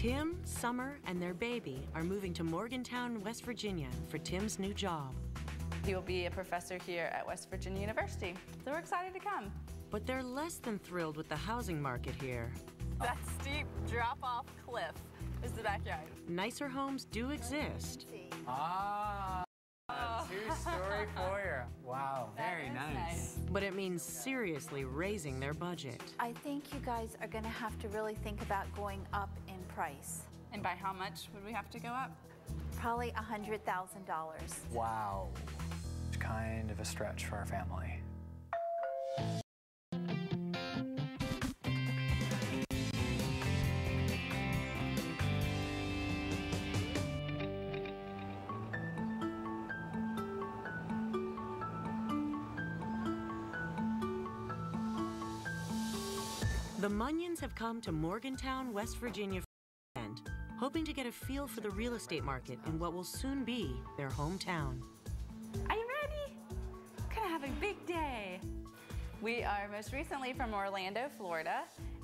Tim, Summer, and their baby are moving to Morgantown, West Virginia for Tim's new job. He will be a professor here at West Virginia University, so we're excited to come. But they're less than thrilled with the housing market here. That steep drop-off cliff is the backyard. Nicer homes do exist. Two-story foyer. Wow, very nice. But it means seriously raising their budget. I think you guys are going to have to really think about going up in price. And by how much would we have to go up? Probably $100,000. Wow. It's kind of a stretch for our family. The Munions have come to Morgantown, West Virginia for the weekend, hoping to get a feel for the real estate market in what will soon be their hometown. Are you ready? We're gonna have a big day. We are most recently from Orlando, Florida,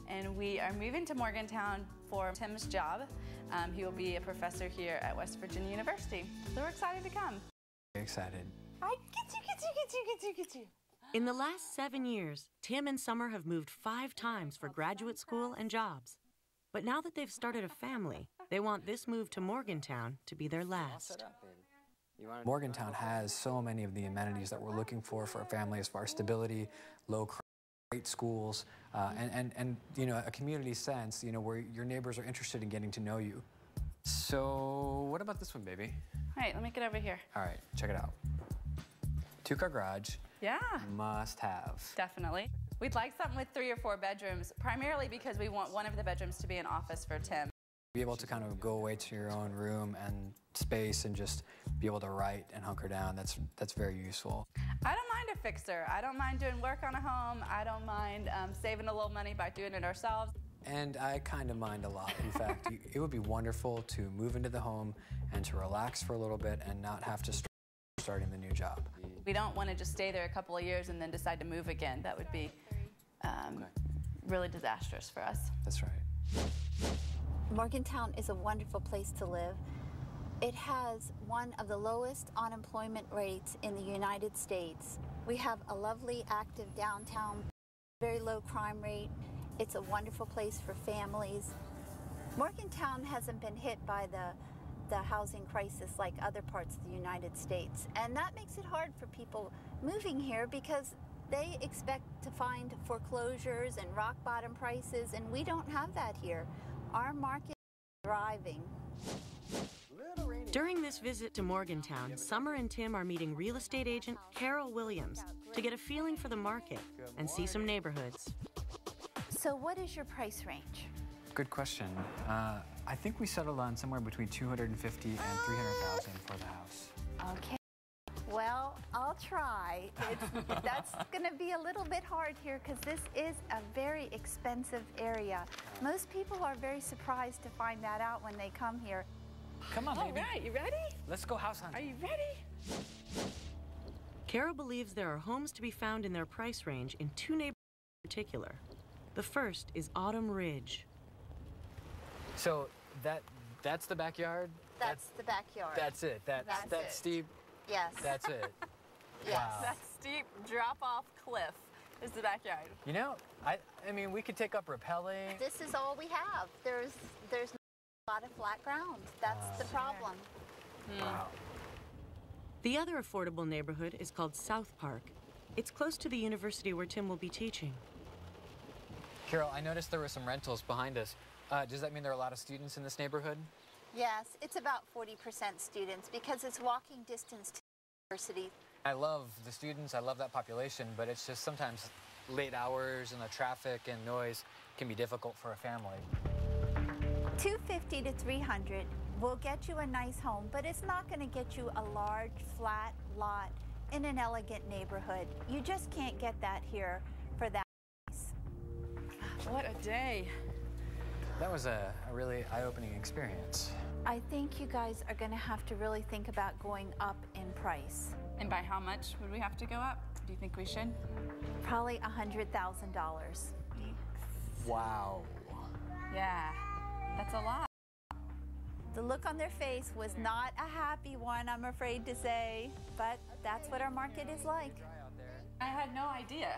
and we are moving to Morgantown for Tim's job. He will be a professor here at West Virginia University, so we're excited to come. Very excited. I get you. In the last 7 years, Tim and Summer have moved 5 times for graduate school and jobs. But now that they've started a family, they want this move to Morgantown to be their last. Morgantown has so many of the amenities that we're looking for a family as far as stability, low crime, great schools, and you know, a community sense, you know, where your neighbors are interested in getting to know you. So what about this one, baby? All right, let me get over here. All right, check it out. 2-car garage. Yeah. Must have. Definitely. We'd like something with 3 or 4 bedrooms, primarily because we want one of the bedrooms to be an office for Tim. Be able to kind of go away to your own room and space and just be able to write and hunker down. That's very useful. I don't mind a fixer. I don't mind doing work on a home. I don't mind saving a little money by doing it ourselves. And I kind of mind a lot. In fact, it would be wonderful to move into the home and to relax for a little bit and not have to starting the new job. We don't want to just stay there a couple of years and then decide to move again. That would be really disastrous for us. That's right. Morgantown is a wonderful place to live. It has one of the lowest unemployment rates in the United States. We have a lovely, active downtown, very low crime rate. It's a wonderful place for families. Morgantown hasn't been hit by the housing crisis like other parts of the United States. And that makes it hard for people moving here because they expect to find foreclosures and rock bottom prices, and we don't have that here. Our market is thriving. During this visit to Morgantown, Summer and Tim are meeting real estate agent Carol Williams to get a feeling for the market and see some neighborhoods. So what is your price range? Good question. I think we settled on somewhere between $250,000 and $300,000 for the house. Okay. Well, I'll try. That's going to be a little bit hard here because this is a very expensive area. Most people are very surprised to find that out when they come here. Come on, baby. All right, you ready? Let's go house hunting. Are you ready? Carol believes there are homes to be found in their price range in 2 neighborhoods in particular. The first is Autumn Ridge. So that's the backyard? That's the backyard. That's it. That's it. steep. Yes. That's it. Yes. Wow. That steep drop-off cliff is the backyard. You know, I mean, we could take up rappelling. This is all we have. There's not a lot of flat ground. That's the problem. Wow. The other affordable neighborhood is called South Park. It's close to the university where Tim will be teaching. Carol, I noticed there were some rentals behind us. Does that mean there are a lot of students in this neighborhood? Yes, it's about 40% students because it's walking distance to the university. I love the students, I love that population, but it's just sometimes late hours and the traffic and noise can be difficult for a family. $250 to $300 will get you a nice home, but it's not going to get you a large, flat lot in an elegant neighborhood. You just can't get that here for that price. What a day. That was a really eye-opening experience. I think you guys are going to have to really think about going up in price. And by how much would we have to go up? Do you think we should? Probably $100,000. Wow. Yeah, that's a lot. The look on their face was not a happy one, I'm afraid to say, but that's what our market is like. I had no idea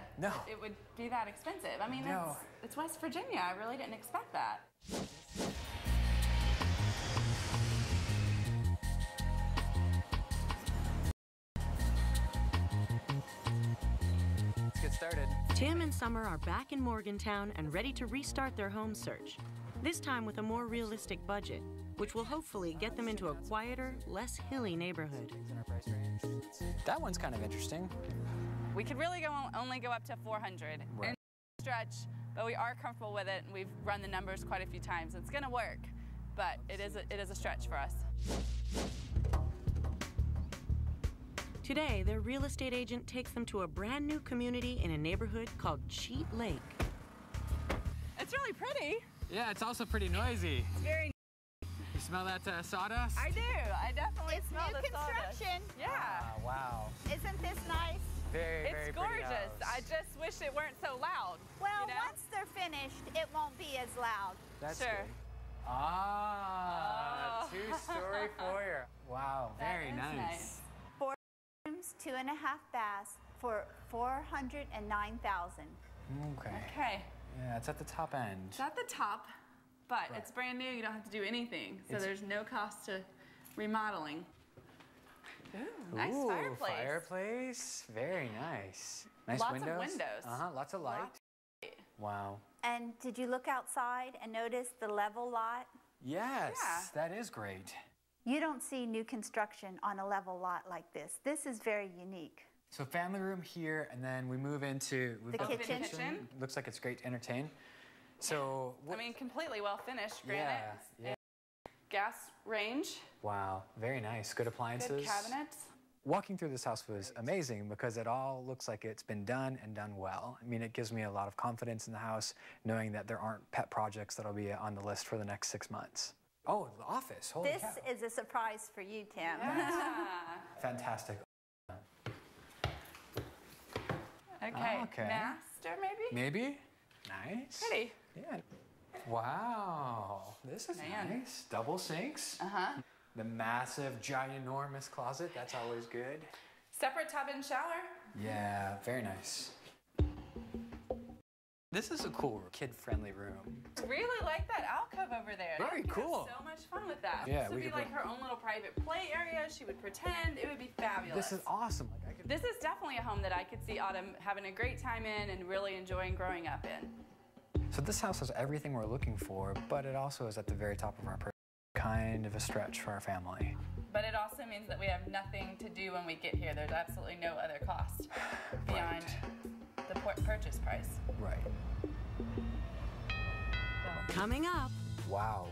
it would be that expensive. I mean, it's West Virginia. I really didn't expect that. Let's get started. Tim and Summer are back in Morgantown and ready to restart their home search, this time with a more realistic budget, which will hopefully get them into a quieter, less hilly neighborhood. That one's kind of interesting. We could really only go up to 400 in stretch, but we are comfortable with it, and we've run the numbers quite a few times. It's going to work, but it is a stretch for us. Today, their real estate agent takes them to a brand new community in a neighborhood called Cheat Lake. It's really pretty. Yeah, it's also pretty noisy. It's very. You smell that sawdust? I do. I definitely smell the sawdust. Construction. Yeah. Wow. Isn't this nice? Very, very It's pretty gorgeous. house. I just wish it weren't so loud. Well, you know? once they're finished, it won't be as loud. That's Sure. good. Ah, Oh. two-story foyer. Wow, That very is nice. 4 rooms, 2.5 baths for $409,000. Okay. Okay. Yeah, it's at the top end. It's at the top, but it's brand new. You don't have to do anything, so there's no cost to remodeling. Ooh, nice Ooh, fireplace. Fireplace. Very nice. Nice Lots of windows. windows. Lots of light. Wow. And did you look outside and notice the level lot? Yes, Yeah. that is great. You don't see new construction on a level lot like this. This is very unique. So family room here, and then we move into we've The got kitchen. Kitchen. Looks like it's great to entertain. So I mean, completely well finished granite. yeah. Gas range. Wow, very nice. Good appliances. Good cabinets. Walking through this house was amazing because it all looks like it's been done and done well. I mean, it gives me a lot of confidence in the house, knowing that there aren't pet projects that'll be on the list for the next 6 months. Oh, the office. Holy This cow. is a surprise for you, Tim. Fantastic. Okay. Okay. Master, maybe? Maybe? Nice. Pretty. Yeah. Wow. This is Man. nice. Double sinks. Uh-huh. The massive, ginormous closet. That's always good. Separate tub and shower. Yeah, very nice. This is a cool, kid-friendly room. Really like that alcove over there. Very We'd have cool. so much fun with that. Yeah, This would we be could like put- her own little private play area. She would pretend. It would be fabulous. This is awesome. Like, I could... This is definitely a home that I could see Autumn having a great time in and really enjoying growing up in. So this house has everything we're looking for, but it also is at the very top of our kind of a stretch for our family. But it also means that we have nothing to do when we get here. There's absolutely no other cost beyond the purchase price. Right. Coming up, Wow.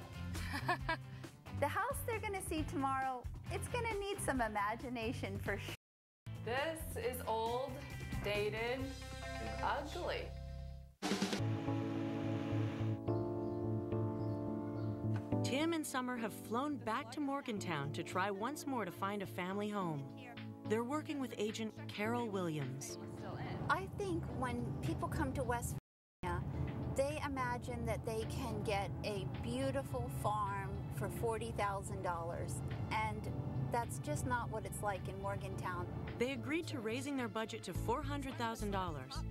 The house they're going to see tomorrow, it's going to need some imagination for sure. This is old, dated, ugly. Tim and Summer have flown back to Morgantown to try once more to find a family home. They're working with agent Carol Williams. I think when people come to West Virginia, they imagine that they can get a beautiful farm for $40,000, and that's just not what it's like in Morgantown. They agreed to raising their budget to $400,000,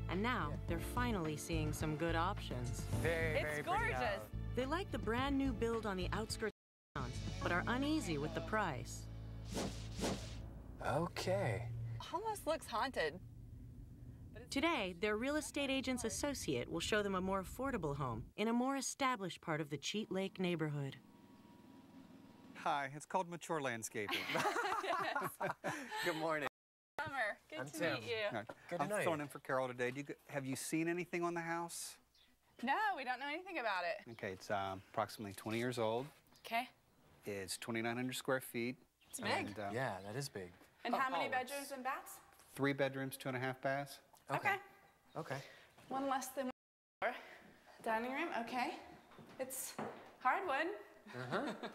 and now they're finally seeing some good options. Very, It's very pretty gorgeous. house. They like the brand new build on the outskirts of town, but are uneasy with the price. Okay. Almost looks haunted. Today, their real estate agent's associate will show them a more affordable home in a more established part of the Cheat Lake neighborhood. Hi, it's called Mature Landscaping. Good morning. Summer, good I'm to Tim. meet you. No, Good to I'm know you. filling in for Carol today. Have you seen anything on the house? No, we don't know anything about it. Okay, it's approximately 20 years old. Okay. It's 2,900 square feet. It's big. And, Yeah, that is big. And how many oh, bedrooms and baths? 3 bedrooms, 2.5 baths. Okay. Okay. One less than one. Dining room, okay. It's hardwood.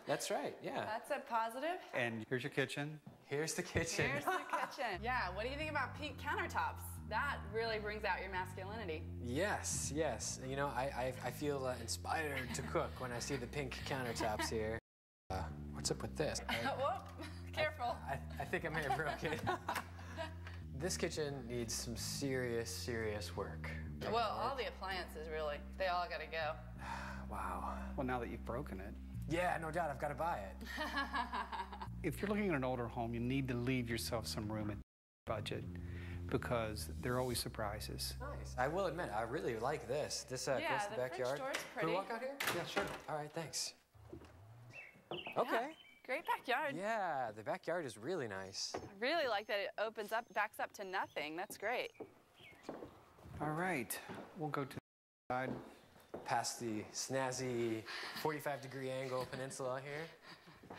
That's right, yeah. That's a positive. And here's your kitchen. Here's the kitchen. Here's the kitchen. Yeah, what do you think about pink countertops? That really brings out your masculinity. Yes, yes. You know, I feel inspired to cook when I see the pink countertops here. What's up with this? Whoop, careful. I think I may have broken it. This kitchen needs some serious work. Well, all the appliances, really. They all gotta go. Wow. Well, now that you've broken it. Yeah, no doubt, I've got to buy it. If you're looking at an older home, you need to leave yourself some room in budget because there are always surprises. Nice. I will admit, I really like this. This goes to the backyard. French door's Can pretty. we walk out here? Yeah, sure. All right, thanks. Okay. Yeah, great backyard. Yeah, the backyard is really nice. I really like that it opens up, backs up to nothing. That's great. All right, we'll go to the side. Past the snazzy 45-degree angle peninsula here.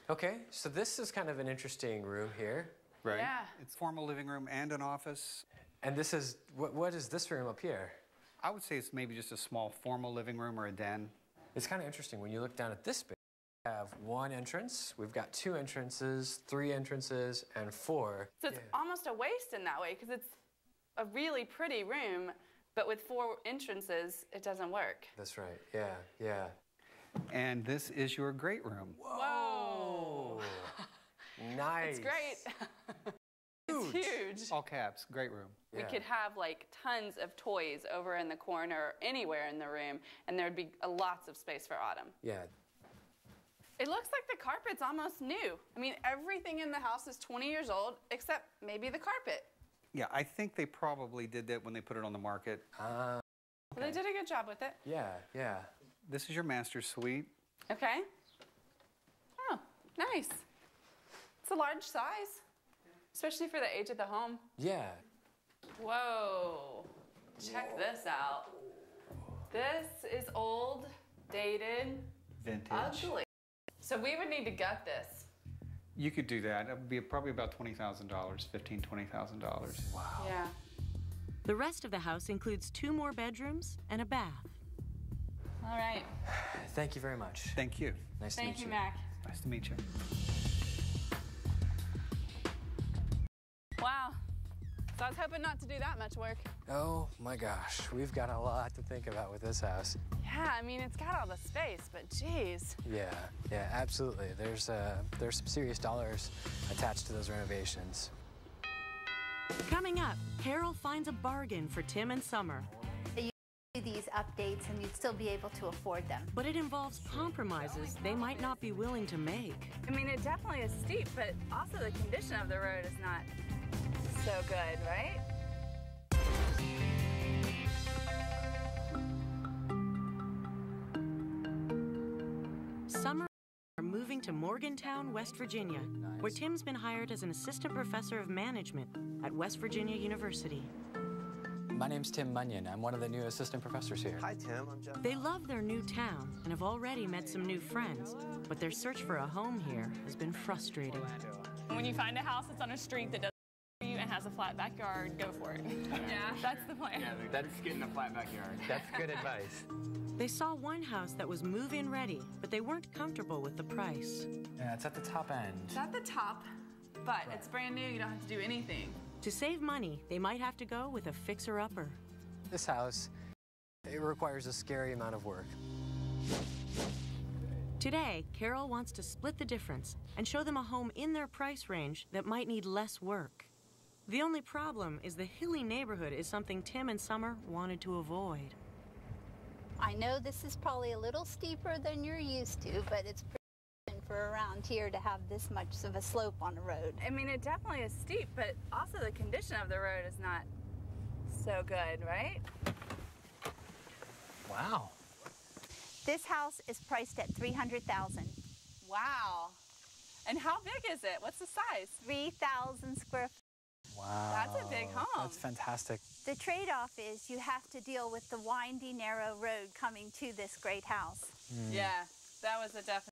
Okay, so this is kind of an interesting room here. Right. Yeah. It's a formal living room and an office. And this is, what is this room up here? I would say it's maybe just a small formal living room or a den. It's kind of interesting when you look down at this space. We have one entrance, we've got 2 entrances, 3 entrances, and 4. So it's almost a waste in that way because it's a really pretty room, but with 4 entrances, it doesn't work. That's right, yeah. And this is your great room. Whoa! Nice. It's great. It's huge. All caps, great room. We could have like tons of toys over in the corner, anywhere in the room, and there'd be lots of space for Autumn. Yeah. It looks like the carpet's almost new. I mean, everything in the house is 20 years old, except maybe the carpet. Yeah, I think they probably did that when they put it on the market. Well, they did a good job with it. Yeah. This is your master suite. Okay. Oh, nice. It's a large size, especially for the age of the home. Yeah. Whoa. Check this out. This is old, dated, Vintage. ugly. So we would need to gut this. You could do that. It would be probably about $20,000, $15,000, $20,000. Wow. Yeah. The rest of the house includes 2 more bedrooms and a bath. All right. Thank you very much. Thank you. Nice to meet Thank you. you, Mac. Nice to meet you. Wow. So I was hoping not to do that much work. Oh my gosh, we've got a lot to think about with this house. Yeah, I mean, it's got all the space, but geez. Yeah, absolutely. There's some serious dollars attached to those renovations. Coming up, Carol finds a bargain for Tim and Summer. You do these updates and you'd still be able to afford them. But it involves compromises they might not be willing to make. I mean, it definitely is steep, but also the condition of the road is not so good, right? Summer are moving to Morgantown, West Virginia, where Tim's been hired as an assistant professor of management at West Virginia University. My name's Tim Munyon. I'm one of the new assistant professors here. Hi, Tim. I'm Jeff. They love their new town and have already met some new friends, but their search for a home here has been frustrating. When you find a house that's on a street that doesn't for you and has a flat backyard, go for it. Yeah. That's the plan. Yeah, that's getting a flat backyard. That's good advice. They saw one house that was move-in ready, but they weren't comfortable with the price. Yeah, it's at the top end. It's at the top, but it's brand new. You don't have to do anything. To save money, they might have to go with a fixer-upper. This house, it requires a scary amount of work. Today, Carol wants to split the difference and show them a home in their price range that might need less work. The only problem is the hilly neighborhood is something Tim and Summer wanted to avoid. I know this is probably a little steeper than you're used to, but it's pretty for around here to have this much of a slope on the road. I mean, it definitely is steep, but also the condition of the road is not so good, right? Wow. This house is priced at $300,000. Wow. And how big is it? What's the size? 3,000 square feet. Wow. That's a big home. That's fantastic. The trade-off is you have to deal with the windy, narrow road coming to this great house. Yeah, that was a definite.